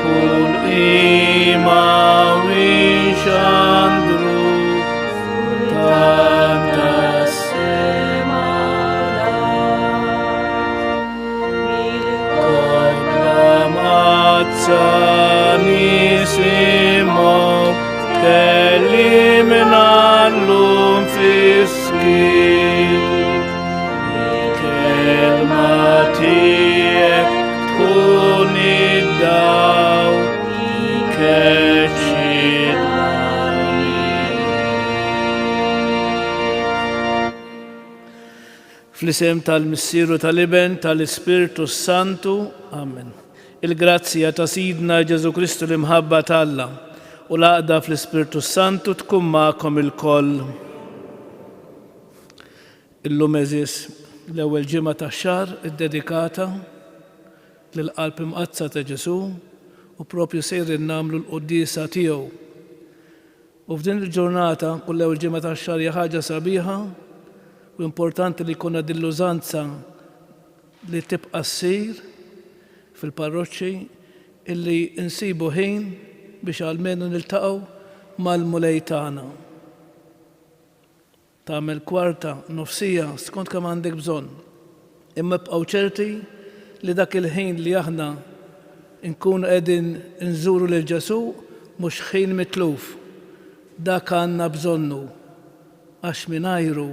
kull ima wixandru tanta semana kodlam atsanissimo kelimna lum fiskil kelmatiek kunidaw Fl-isem tal-Missieru tal-Iben tal-Ispiritu Santu. Amen. Il-grazzja ta' Sidna Ġesu Kristu l-imħabba tal-Alla u l-għaqda fl-Ispiritu Santu tkun magħkom ilkoll. Illum eżis l-ewwel ġimgħa tax-xahar iddedikata lill-qalb imqazza ta' Ġesu u propju sejrin nagħmlu l-quddiesa tiegħu. U f'din il-ġurnata kull ewwel ġimgħa tax-xahar hija ħaġa sabiħa u importanti li jkollna din l-użanza li tibqa' ssir fil-parroċċi illi insibu ħin biex almenu niltaqgħu mal-mulej tagħna. Tagħmel kwarta, nofsija, skont kemm għandek bżonn. Imma bqgħu ċerti li dak il-ħin li aħna nkunu qegħdin nżuru lil Ġesu mhux ħin mitluf. Dak għandna bżonnu għax mingħajru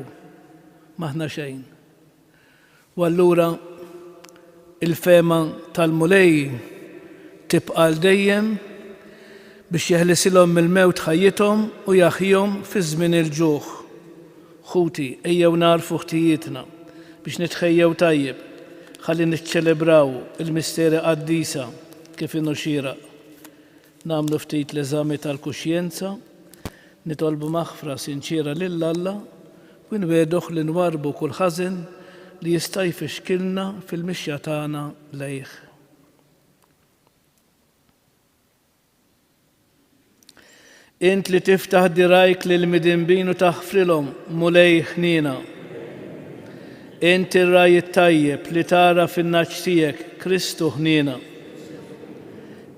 maħna xejn. U allura il-fema tal-mulej tibqa' dejjem biex jeħlisilhom mill-mewt ħajjithom u jaħjihom fi żmien il-ġuħ. Ħuti, ejjew narfu ħtijietna biex nitħejjew tajjeb, ħalli niċċelebraw il-misteri qaddisa kif inhu xieraq. Nagħmlu ftit l-eżami tal-kuxjenza, nitolbu maħfra sinċira lil Alla u nweduh li nwarbu kull ħażin li jista' jfixkilna fil-mixja tagħna lejh. Int li tiftaħ dirajk lil midinbin u taħfrilhom mulej ħniena. Int ir-raj it-tajjeb li tara fin-naċ tiegħek Kristu ħniena.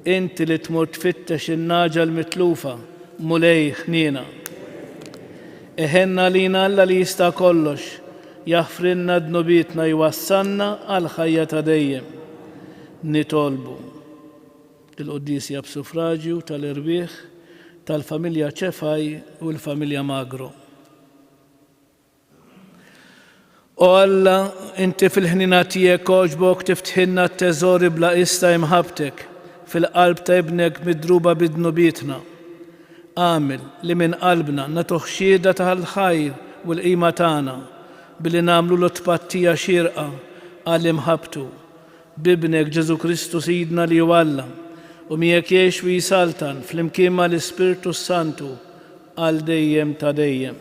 Inti li tmur tfittex in-naġa l-mitlufa mulej ħniena. Eħenna lina Alla li jista' kollox, jaħfrilna dnubietna jwassalna għal ħajja ta' dejjem. Nitolbu lill-Qudiesja b'suffraġġju tal-irbieħ tal-familja Ċefaj u l-familja Magro. O Alla, inti fil-ħnina tiegħek għoġbok tiftħilna t-teżori bla ista imħabtek fil-qalb ta' ibnek midruba bid-dnubietna. Għamil li minn qalbna natuħ xieda tal-ħajr u l-qima tagħna billi nagħmlu l-tpattija xierqa għal imħabtu bibnek Ġesu Kristu Sidna li huwa Alla u miegħek jgħix u jisaltan fl-imkien mal-Ispiritu Santu għal dejjem ta' dejjem.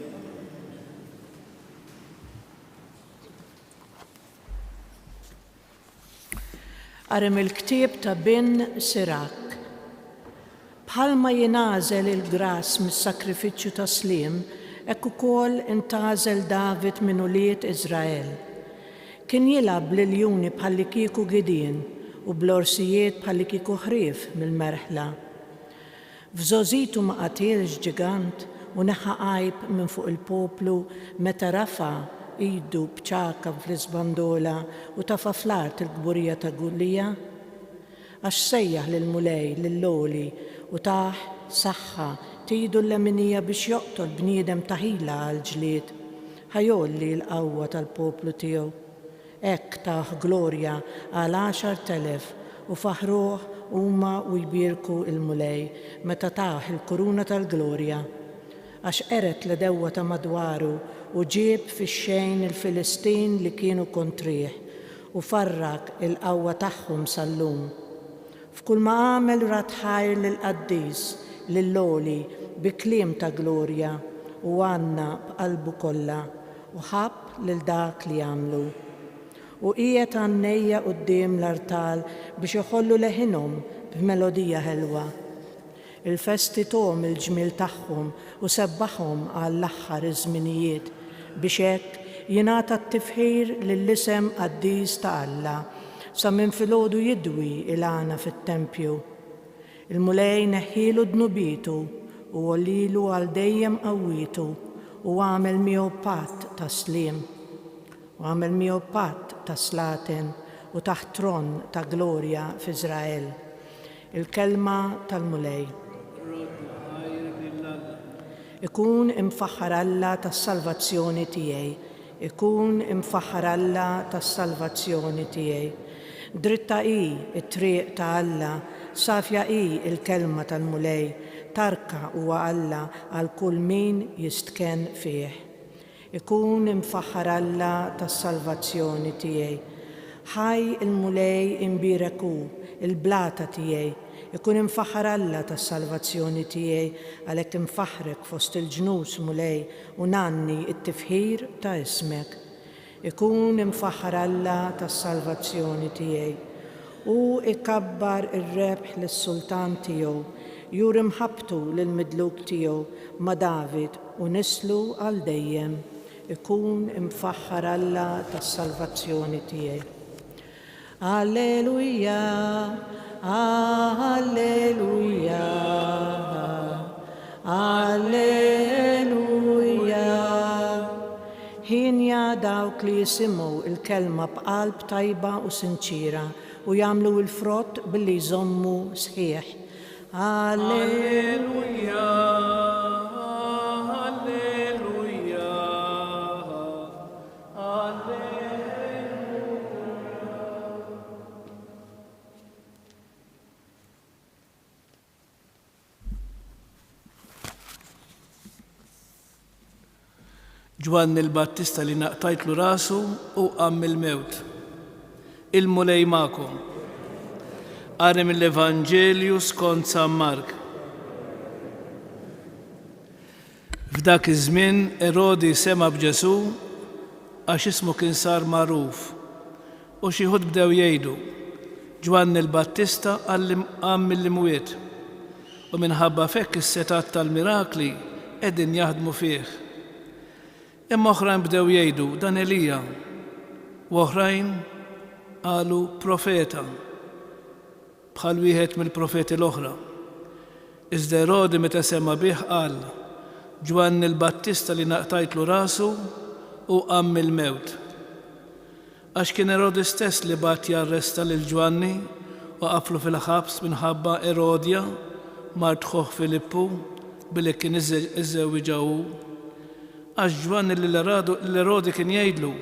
Arem il-ktieb ta' bin Sirak. Bħalma jingħażel il-gras mis-sakrifiċċju ta' sliem, hekk ukoll intażel David minn ulied Iżrael. Kien jilgħab liljuni bħalli kieku gidien u bl-orsijiet bħalli kieku ħrief mill-merħla. F'żożitu ma qatilx ġigant u neħħa qajb minn fuq il-poplu meta rafa' idu bċaka fl-isbandola u tafa fl-art il-gburija ta' Gulija, għax sejjaħ lill-mulej, lill-loli u taħ saħħa tidu l-leminija biex joqtol bniedem taħila għal-ġlied, ħajolli l-qawwa tal-poplu tiegħu. Hekk taħ glorja għal 10,000 u faħruh huma u jbierku il-mulej meta taħ il-kuruna tal-glorja, għax eret l-dewwa ta' madwaru u ġieb fix-xejn il-Filistin li kienu kontrih u farrak il-qawwa tagħhom sal-lum. F'kull ma għamel ratħajr lill-qaddis, lill-loli bi kliem ta' glorja u għanna b'qalbu kollha u ħabb lil dak li għamlu. U qiegħed għannejja quddiem l-artal biex iħollu leħinhom b'melodija ħelwa. Il-festi tom il-ġmiel tagħhom u sebbaħhom għall-aħħar iż-żminijiet biex hekk jingħata t-tifħir lill-isem qaddis ta' Alla sa minn filgħodu jidwi il-għana fit-tempju. Il-mulej neħħilu dnubitu u għollilu għal dejjem qawwitu u għamel miegħu patt ta' sliem. U għamel miegħu patt ta' slatin u taħt tron ta' glorja f'Iżrael. Il-kelma tal-mulej. Ikun imfaħħar Alla tas-salvazzjoni tiegħi. Ikun imfaħħar Alla tas-salvazzjoni tiegħi. Dritta hi it-triq ta' Alla, safja hi il-kelma tal-mulej, tarka huwa Alla għal kull min jistken fih. Ikun imfaħħar Alla tas-salvazzjoni tiegħi. Ħaj il-mulej imbireku, il-blata tiegħi. Ikun imfaħħar Alla tas-salvazzjoni tiegħi għalhekk infaħrek fost il-ġnus mulej u nanni it-tifħir ta' ismek. Ikun imfaħħar Alla tas-salvazzjoni tiegħi u ikabbar ir-rebħ lis-sultan tiegħu, jur imħabbtu lill-midluk tiegħu ma' David u nislu għal dejjem. Ikun imfaħħar Alla tas-salvazzjoni tiegħi. Alleluja, alleluja, alleluja. Ħinja dawk li jisimgħu il-kelma b'qalb tajba u sinċira u jagħmlu l-frott billi jżommu sħiħ. Alleluja, alleluja, alleluja. Ġwanni il-Battista li naqtajtlu rasu u qamm il-mewt. Il-mulej magħkom. Qari mill-Evanġelju skont San Mark. F'dak iż-żmien Erodi sema b'Ġesu għax ismu kien sar magħruf u xi ħud bdew jgħidu Ġwanni il-Battista qamm mill-imwiet u minħabba fekk is-setat tal-mirakli qegħdin jaħdmu fih. Imma oħrajn bdew jgħidu dan Elija u oħrajn qalu profeta bħal wieħed mill-profeti l-oħra. Iżda Erodi meta sema bih qal Ġwanni il-Battista li naqtajtlu rasu u qamm il-mewt. Għax kien Erodi stess li bat jarresta lil Ġwanni u qaflu fil-ħabs minħabba Erodja mart ħoħ Filippu billi kien iżżewwiġahu. Għax Ġwanni l-Erodi kien jgħidlu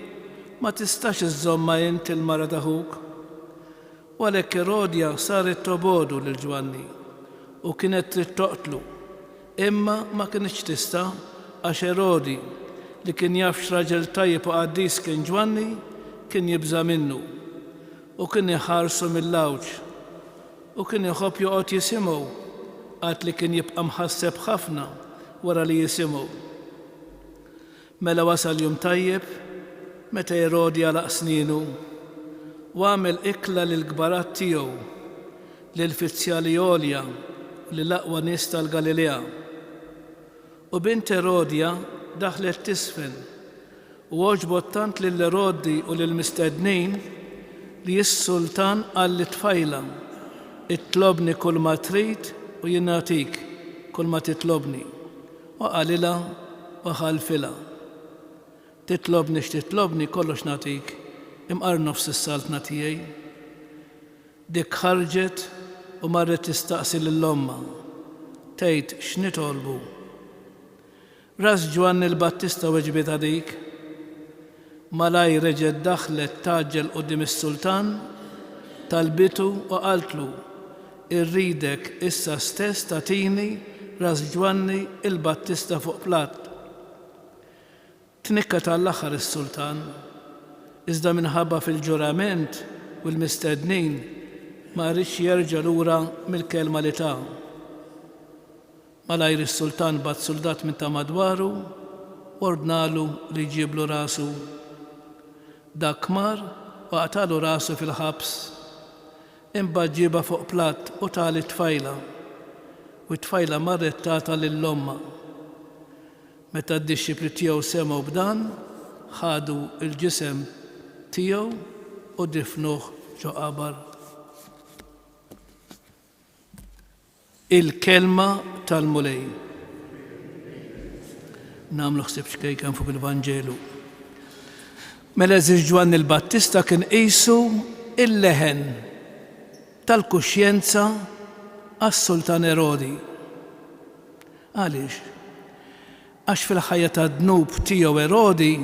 ma tistax iżżomma int il-mara taħuk. U għalhekk Erodja saret tobodu lil Ġwanni u kienet trid toqtlu, imma ma kienx tista' għax Erodi li kien jaf x'raġel tajjeb u qaddis kien Ġwanni kien jibża minnu u kien iħarsu mill-lawġ u kien iħobb joqgħod jisimgħu għad li kien jibqa' mħasseb ħafna wara li jisimgħu. Mela wasal jum tajjeb meta Erodi għalaq snienu u għamel ikla lill-kbarat tiegħu, lill-fizzjali għolja u lill-aqwa nies tal-Galilea. U bint Erodja daħlet tisfen u għoġbot tant lill-Erodi u lill-mistednin li s-sultan qal lit-tfajla itlobni kull ma trid u jien nagħtik kull ma titlobni u qalilha u ħalfilha. Titlobni x'titlobni kollox nagħtik, imqar nofs is-saltna tiegħi. Dik ħarġet u marret tistaqsi lill-omma, tgħid x'nitolbu. Ras Ġwanni il-Battista weġbiet dik, malaj reġgħet daħlet taġġel quddiem is-sultan, talbitu u qaltlu irridek issa stess tagħtini ras Ġwanni il-Battista fuq platt. Tnikka tal-aħħar is-sultan, iżda minħabba fil-ġurament u l-mistednin ma rridx jerġa' lura mill-kelma li ta'. Malajr is-sultan bat soldat minn ta' madwaru u ordnalu li jġiblu rasu. Dak mar u qatalu rasu fil-ħabs, imbagħad ġieba fuq platt u tali tfajla u t-tfajla marret tagħta lill-omma. Meta d-dixxipli tiegħu semgħu b'dan, ħadu l-ġisem tiegħu u difnuh ġo qabar il-kelma tal-mulej. Namlu ħsib xkejkan fuq il-Vanġelu. Mela eżiż Ġwanni l-Battista kien qisu il-leħen tal-kuxjenza għas-Sultan Erodi. Għaliex? Għax fil-ħajja ta' dnub tiegħu Erodi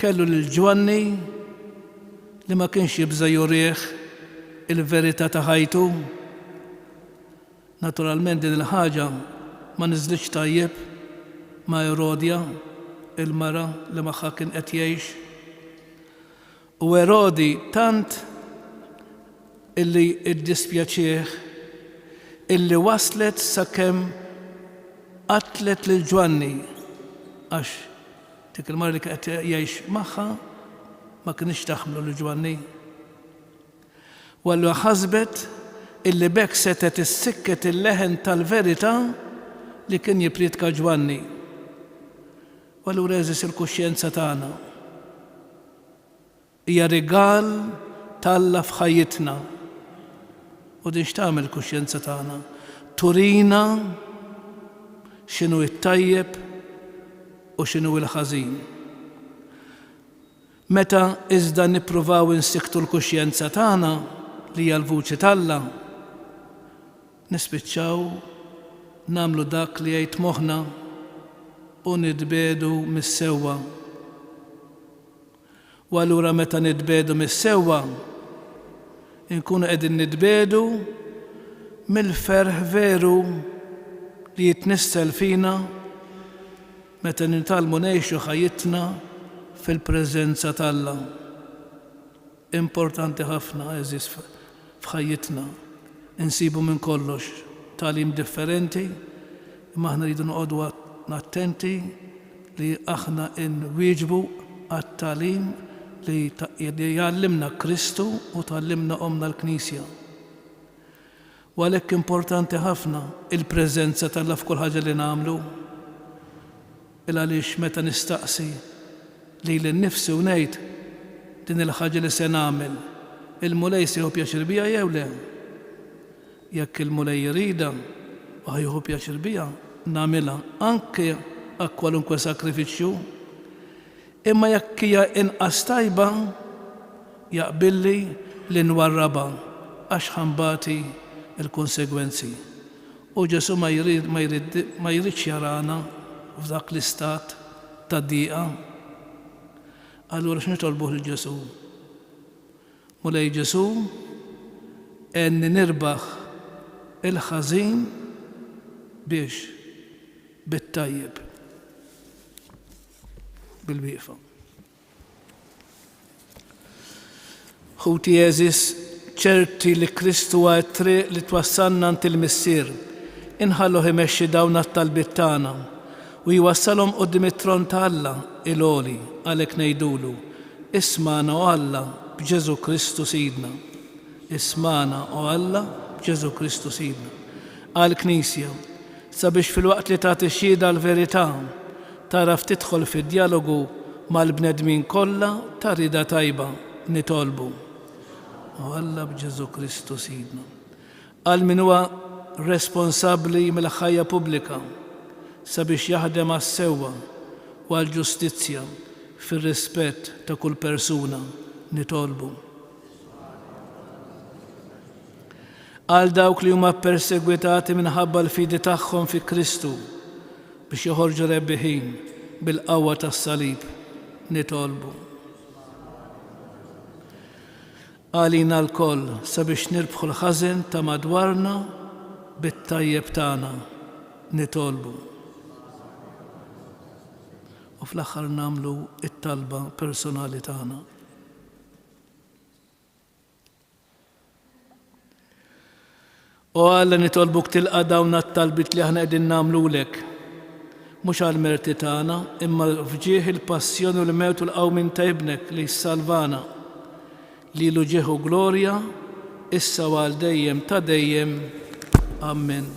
kellu lil Ġwanni li ma kienx jibża jurih il-verità ta' ħajtu. Naturalment din il-ħaġa ma niżlitx tajjeb ma' Erodja, il-mara li magħha kien qed jgħix. U Erodi tant illi iddispjaċih illi waslet sakemm qatlet lil Ġwanni għax dik il-mara li qed jgħix magħha ma kienx taħmlu lil Ġwanni. U allura ħasbet illi bekk setet issikket il-leħen tal-verità li kien jipridka Ġwanni. U allura eżis il-kuxjenza tagħna hija rigal talla f'ħajjitna. U din x'tagħmel kuxjenza tagħna? Turina x'inhu t-tajjeb u x'inhu l-ħażin. Meta iżda nippruvaw insiktu l-kuxjenza tagħna li hija l-vuċi talla, nispiċċaw nagħmlu dak li jgħid moħħna u nitbedu mis-sewwa. U allura meta nitbedu mis-sewwa, inkunu qegħdin nitbedu mill-ferħ veru li jitnissel fina meta nitalmu ngħixu ħajjitna fil-preżenza talla. Importanti ħafna eżis f'ħajjitna. Insibu minn kollox talim differenti, imma aħna rridu noqogħdu attenti li aħna nwieġbu għat-talim li jgħallimna Kristu u tallimna omna l-Knisja. U għalhekk importanti ħafna il-preżenza talla f'kull ħaġa li nagħmlu. Għaliex meta nistaqsi lili nnifsi u ngħid din il-ħaġa li se nagħmel, il-mulej se jieħu pjaċir biha jew le? Jekk il-mulej jirida u ħajħu pjaċir biha nagħmilha anke għal kwalunkwe sakrifiċċju, imma jekk hija inqas tajba jaqbilli li nwarraba għax ħambati il-konsegwenzi. U Ġesu ma jridx jarana f'dak l-istat ta' dieqa. Allura x'nitolbuh lil Ġesu? Mulej Ġesu enni nirbaħ il-ħażin biex bit-tajjeb bil-wieqfa. Ħuti eżis ċerti li Kristu huwa t-triq li twassalna ant il-missier, inħalluh imexxi dawn at-talbiet tagħna u jwassalhom quddiem it-tron ta' Alla il-għoli għalhekk ngħidulu isma'na u Alla b'Ġesu Kristu Sidna. Isma'na u Alla b'Ġesu Kristu Sidna. Għall-Knisja sabiex fil-waqt li tagħti xhieda l-verità taraf tidħol fid-dialogu mal-bnedmin kollha ta' rieda tajba nitolbu. U Alla b'Ġesu Kristu Sidna. Għal min huwa responsabbli mill-ħajja pubblika sabiex jaħdem għas-sewwa u għall-ġustizzja fir-rispett ta' kull persuna nitolbu. Għal dawk li huma persegwitati minħabba l-fidi tagħhom fi Kristu biex joħorġu rebbiħin bil-qawwa tas-salib nitolbu. Għalina l-koll sabiex nirbħu l-ħażin ta' madwarna bit-tajjeb tagħna nitolbu. U fl-aħħar nagħmlu it-talba personali tagħna. U Alla nitolbuk tilqa' dawn it-talbit li aħna qegħdin nagħmlulek. Mhux għall-merti tagħna, imma fġieħ il-passjoni u l-mewt u l-qawmin ta' ibnek li jsalvana lilu ġieħu glorja issa u għal dejjem ta' dejjem. Amen.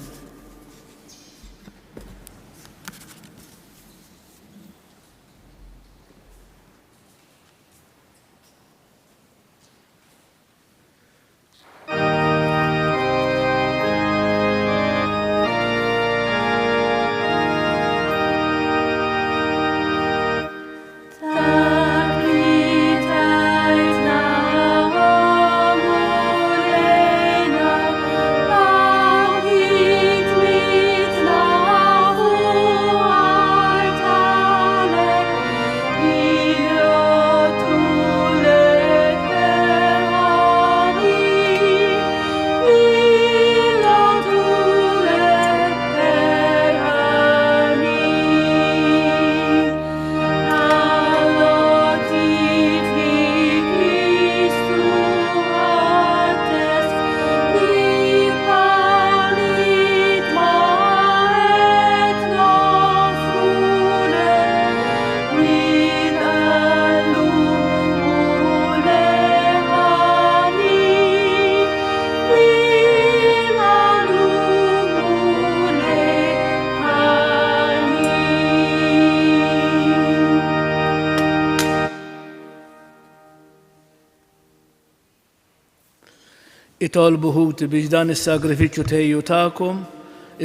itolbu ħuti biex dan is-sagrifiċċju tejju tagħkom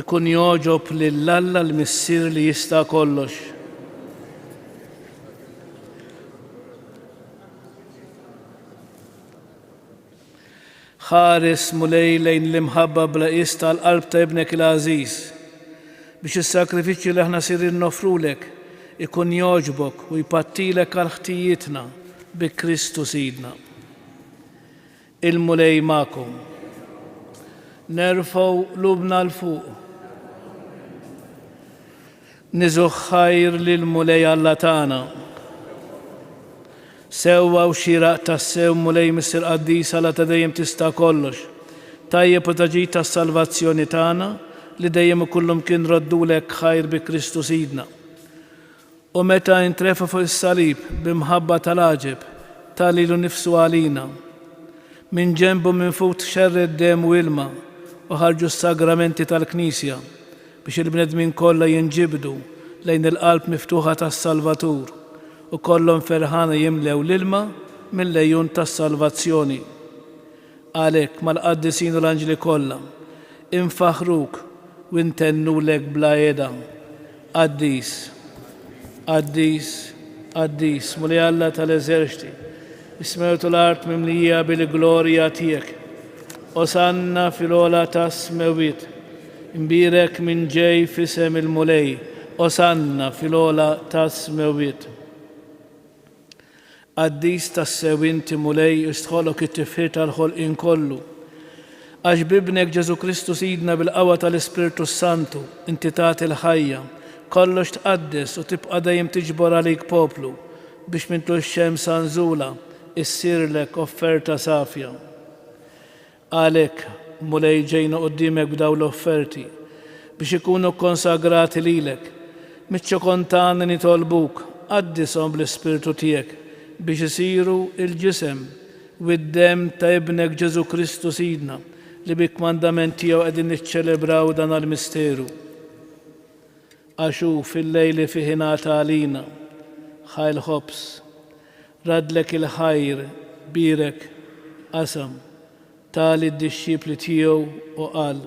ikun joġob lill-Alla l-Missier li jista' kollox. ħares mulej lejn l-imħabba bla qis tal-qalb ta' ibnek il-għażiż biex is-sagrifiċċju li aħna sirin nofrulek ikun joġbok u jpattilek għal ħtijietna bi Kristu Sidna. Il-mulej magħkom. Nerfgħu lubna l-fuq. Niżugħ ħajr lill-mulej Alla tagħna. Sewwa u xieraq tas-sew mulej Missier Qaddis Alla ta' dejjem tista' kollox. Tajjeb u taġid tas-salvazzjoni tagħna li dejjem ikullhom kien raddulek ħajr bi Kristu Sidna. U meta intrefa fuq is-salib b'imħabba tal-għaġeb talilu nifsu għalina. Min ġenbu minn fut xerred dem u ilma u ħarġu s-sagramenti tal-Knisja biex il-bnedmin kollha jinġibdu lejn il-qalb miftuħa tas-Salvatur u kollhom ferħana jimlew l-ilma mill-lejjun tas-salvazzjoni. Għalhekk mal-qaddisin u l-anġli kollha infaħruk u intennulek bla għeda. Qaddis, Qaddis, Qaddis, mulej Alla tal-eżerċti, ismewtu l-art mimlija bil-glorja tiegħek. Osanna fil-ola tas-smewiet, imbirek minn ġej fisem il-mulej. Osanna fil-ola tas-smewiet. Qaddis tas-sewinti mulej istħolok it-tifħir tal-ħolqien kollu. Għax bibnek Ġesu Kristu Sidna bil-qawwa tal-Ispiritu Santu, inti tagħti l-ħajja, kollox tqaddes u tibqa' dejjem tiġbor għalik poplu biex mintlu x-xemsa sanżula issirlek offerta safja. Għalhekk mulej ġejna quddiemek b'dawn l-offerti biex ikunu konsagrati lilek, miċċu kontani nitolbuk qaddishom bl-Ispiritu tiegħek biex isiru il-ġisem u d-dem ta' ibnek Ġesu Kristu Sidna li bik-mandament tiegħu qegħdin niċċelebraw dan għall-misteru. Għaxu fil-lejli fih ingħata għalina ħajl ħobs, radlek il-ħajr birek qasam tali d-dixxipli tiegħu u qal: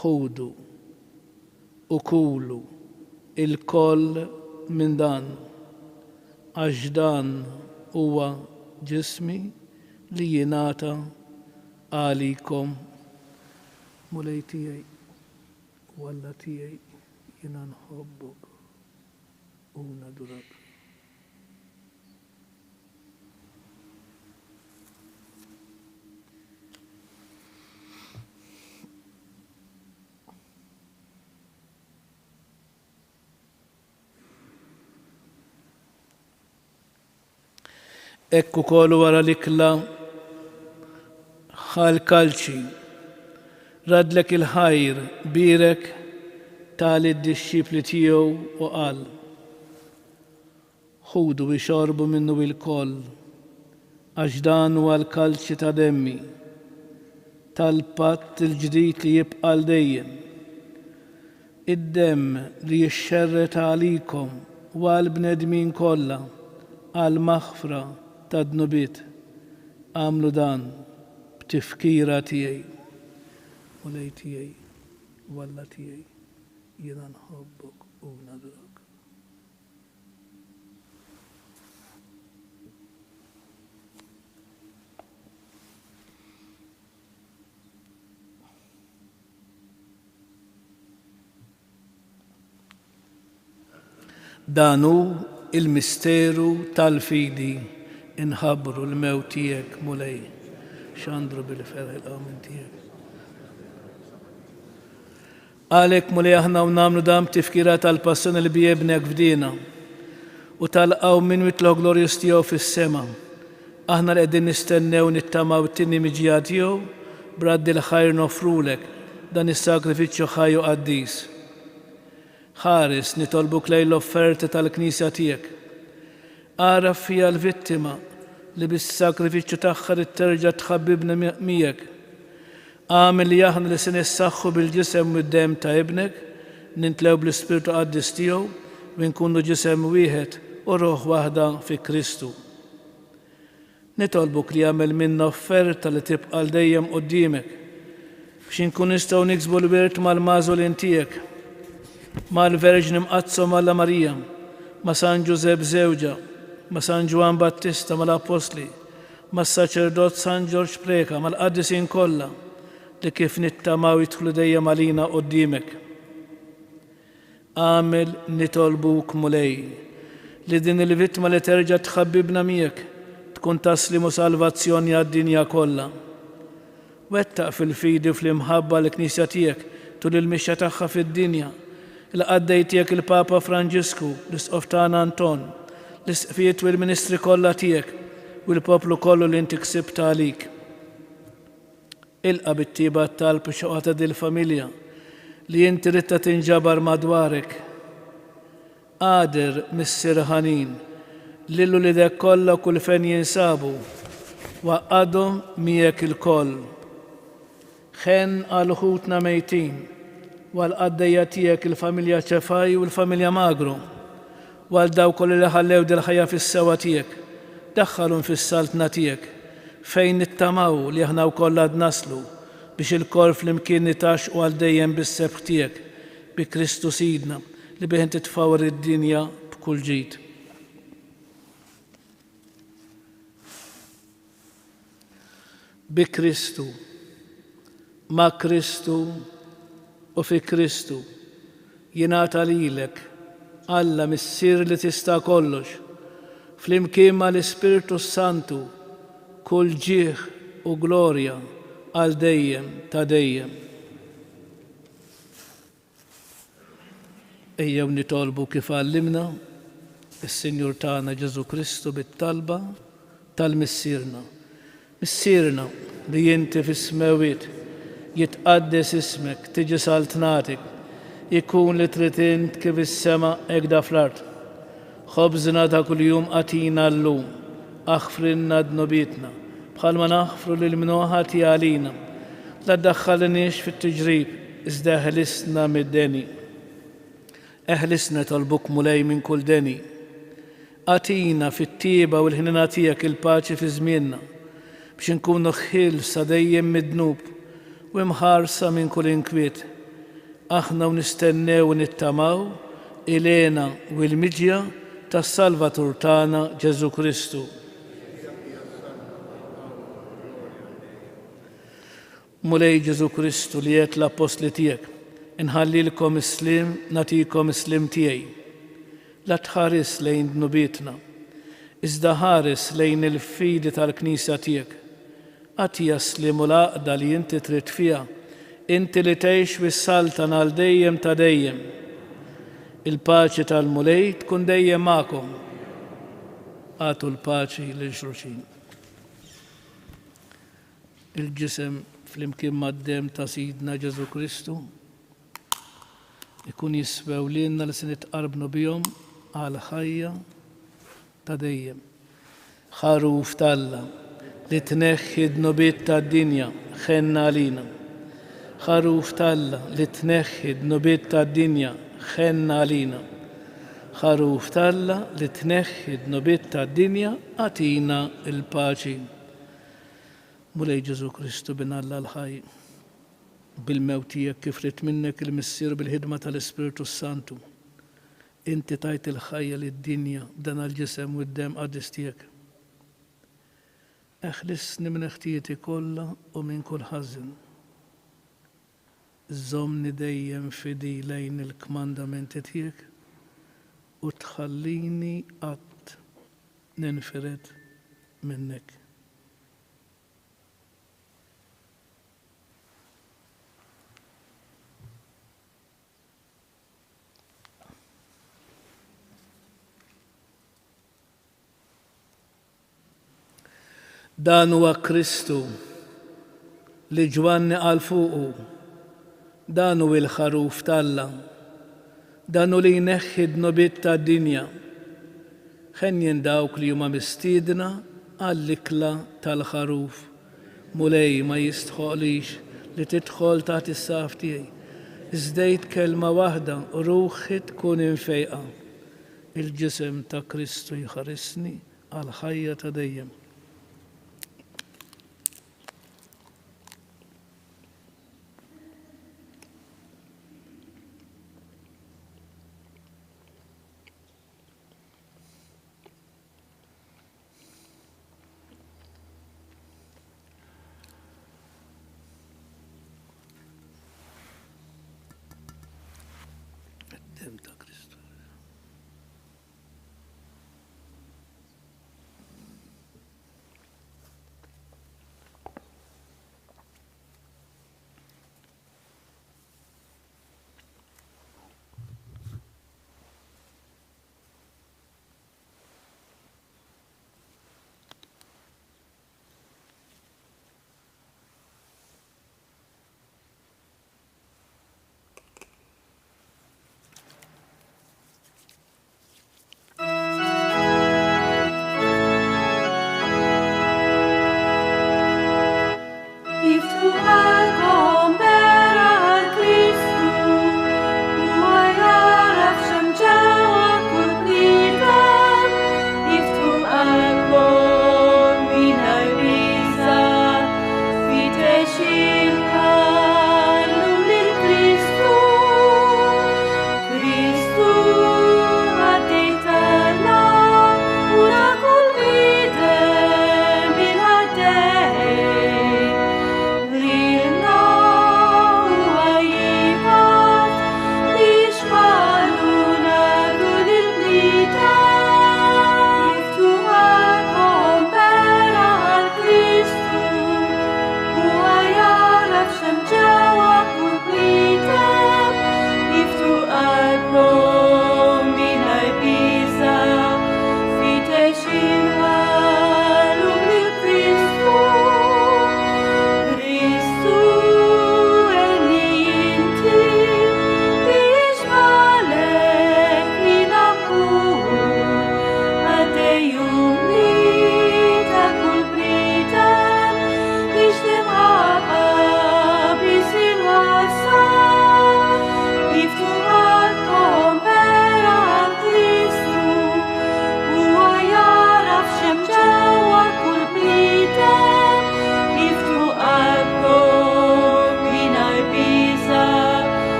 ħudu u kulu il-koll minn dan għax dan huwa ġismi li jingħata għalikom. Mulej tiegħi u Alla tiegħi jiena nħobbok u nadurak. Ekku kollu wara l-ikla ħal kalċi, radlek il-ħajr birek tali d-dixxipli tiegħu u qal: ħudu u xorbu minnu il-koll għax dan huwa l-kalċi ta' demmi tal-patt il-ġdid li jibqa' dejjem. Id-demm li jixxerret għalikom u għall-bnedmin kollha għal maħfra ta' dnubiet. Għamlu dan b'tifkira tiegħi. Mulej tiegħi u Alla tiegħi jiena nħobbok u nadurak. Dan hu il-misteru tal-fidi inħabbru l-mewt tiegħek mulej. X'għandru bil-ferħ il-qamin tiegħek. Għalhekk mulej aħna nagħmlu dan b'tifkira tal-passjoni li bijebnek fdina u tal-qaw minn mitlu glorjus tiegħu fis-sema. Aħna li qegħdin nistennew nittamaw it-tieni miġija tiegħu b'raddi l-ħajr nofrulek dan is-sagrifiċċju ħaj u qaddis. Ħares nitolbuk lejn l-offerti tal-Knisja tiegħek. Għaraf fija l-vittima li bis-sagrifiċċju tagħha terġa' tħabbibna miegħek. Għamil li aħna li se nissaħħu bil-ġisem u d-dem ta' ibnek, nintlew bl-Ispiritu Qaddis tiegħu u nkunu ġisem wieħed u ruħ waħda fi Kristu. Nitolbuk li għamel minna offerta li tibqa' dejjem qudiemek biex inkun nistgħu niksbu l-wirt mal-mażulin tiegħek, mal-Verġni Mqazzo Malla Marija, ma' San Giuseppe Żewġa, ma' San Ġwan Battista mal-Apostli, mas-Saċerdot San Ġorġ Preka, mal-Qaddisin kollha li kif nittamaw jidħlu dejjem għalina qudiemek. Għamel nitolbuk mulej li din il-vittma li terġa' tħabbibna miegħek tkun taslimu salvazzjoni għad-dinja kollha. Wettaq fil-fidi u fl-imħabba l-Knisja tiegħek tul il-mixja tagħha fid-dinja il qaddej tiegħek il-Papa Franġisku, l-Isqof tagħna Anton, l-Isqfiet u l-Ministri kollha tiegħek u l-poplu kollu li inti ksibta għalik. Ilqa bit-tiba talb xoqata dil-familja li inti ritta tinġabar madwarek. Qader mis-sirħanin lillu li dek kollha kull fejn jinsabu waqqadhom miegħek il-koll. Ħen għal ħutna mejtin wal qaddejja tiegħek il-familja Ċefaj u l-familja Magru wal daw kollu li ħallew dil-ħajja fis-sewa tiegħek. Daħħalhom fis-saltna tiegħek fejn nittamaw li aħna wkoll għad naslu biex il-kol flimkien nitaxqu għal dejjem bis-sebħ tiegħek bi Kristu Sidna li bih inti tfawwer id-dinja b'kull ġid. Bi Kristu, ma' Kristu u fi Kristu jingħata lilek Alla missier li tista' kollox flimkien ma' l-Ispiritu Santu kull ġieħ u glorja għal dejjem ta' dejjem. Ejjew nitolbu kif għallimna is-Sinjur tagħna Ġesu Kristu bit-talba tal-missierna. Missierna li inti fis-smawiet jitqaddes ismek, tiġi saltnatik, ikun li trid int kif is-sema hekk da fl-ard. Ħobżna ta' kuljum atina llum, aħfrilna dnobietna bħalma naħfru lil mnoħati għalina. La ddaħħalniex fit-tiġrib, iżda eħlisna mid-deni. Eħlisna tolbuk mulej minn kull deni. Atina fit-tieba u l-ħnina tiegħek il-paċi fi żmienna biex inkunu ħilsa dejjem mid-dnub u imħarsa minn kull inkwiet. Aħna u nistennew u nittamaw ilena u l-miġja tas-Salvatur tagħna Ġesu Kristu. Mulej Ġesu Kristu li qed l-apostli tiegħek, inħallilkom islim nagħtikom islim tiegħi. La tħares lejn dnubietna, iżda ħares lejn il-fidi tal-Knisja tiegħek. Għatija slim u l-għaqda li inti trid fiha, inti li tgħix wis-saltan għal dejjem ta' dejjem. Il-paċi tal-mulej tkun dejjem magħkom. Għatu l-paċi lil xulxin. Il-ġisem flimkien mad-dem ta' Sidna Ġesu Kristu ikun jiswew lilna li se nitqarbnu bihom għal ħajja ta' dejjem. Ħaruf talla li tneħħi d-nubiet tad-dinja ħenna għalina. Ħaruf talla li tneħħi d-nubiet tad-dinja ħenna għalina. Ħaruf talla li tneħħi d-nubiet tad-dinja għatina il-paċi. Mulej Ġesu Kristu bin Alla l-ħaj, bil-mewt tiegħek kif rid minnek il-missier bil-ħidma tal-Ispiritu Santu. Inti tajt il-ħajja lid-dinja b'dan il-ġisem u d-dem qaddis tiegħek. Eħlisni minn ħtieti kollha u minn kull ħażin. Żommni dejjem fidi lejn il-kmandamenti tiegħek u tħallini qatt ninfired minnek. Dan huwa Kristu li Ġwanni qal fuqu, dan hu l-ħaruf talla, dan hu li jneħħi d-nubiet tad-dinja. Ħenjen dawk li huma mistiedna għall-ikla tal-ħaruf. Mulej ma jistħoqlix li tidħol taħt is-saf tiegħi. Iżdejt kelma waħda u ruħi tkun infejqa. Il-ġisem ta' Kristu jħarisni għal ħajja ta' dejjem.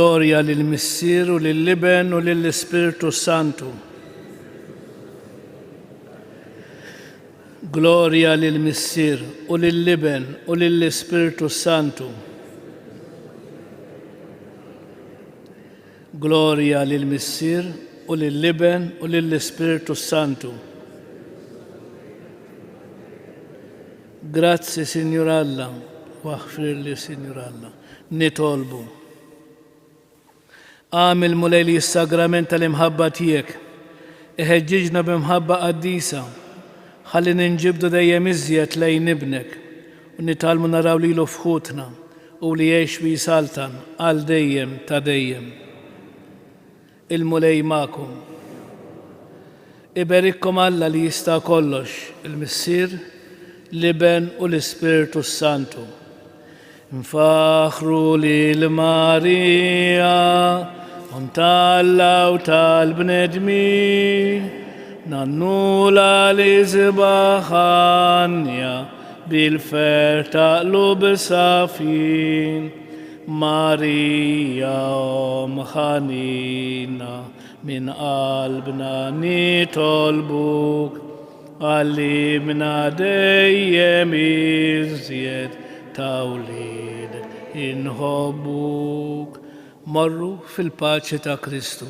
Gloria lil-Missier u lill-Liben u lill-Spiritu Santu. Gloria lil-Missier u lill-Liben u lill-Spiritu Santu. Gloria lil-Missier u lill-Liben u lill-Spiritu Santu. Grazie, Signor Alla, waħfirli, Signor Alla. Nitolbu. Għamil mulejli s-sagrament tal-imħabba tijek, iħeġġiġna b'imħabba qaddisa, ħalli ninġibdu dejjem iżjed lejn ibnek, u nitalmu naraw li l-ufħutna, u li jiex bi saltan għal dejjem ta' dejjem. Il-mulej ma'kum. Iberikkom Alla li jista' kollox, il-Missier, Liben u l-Spiritu Santu. Nfaħru li l-Marija, tal-Alla u tal-bnedmi, nannula li zibaħanja bil-fer taqlu b'safin. Marija ħanina min qalbna nitolbuk, għallimna dejjem iżjed tawlid inħobbuk. Morru fil-paċi ta' Kristu.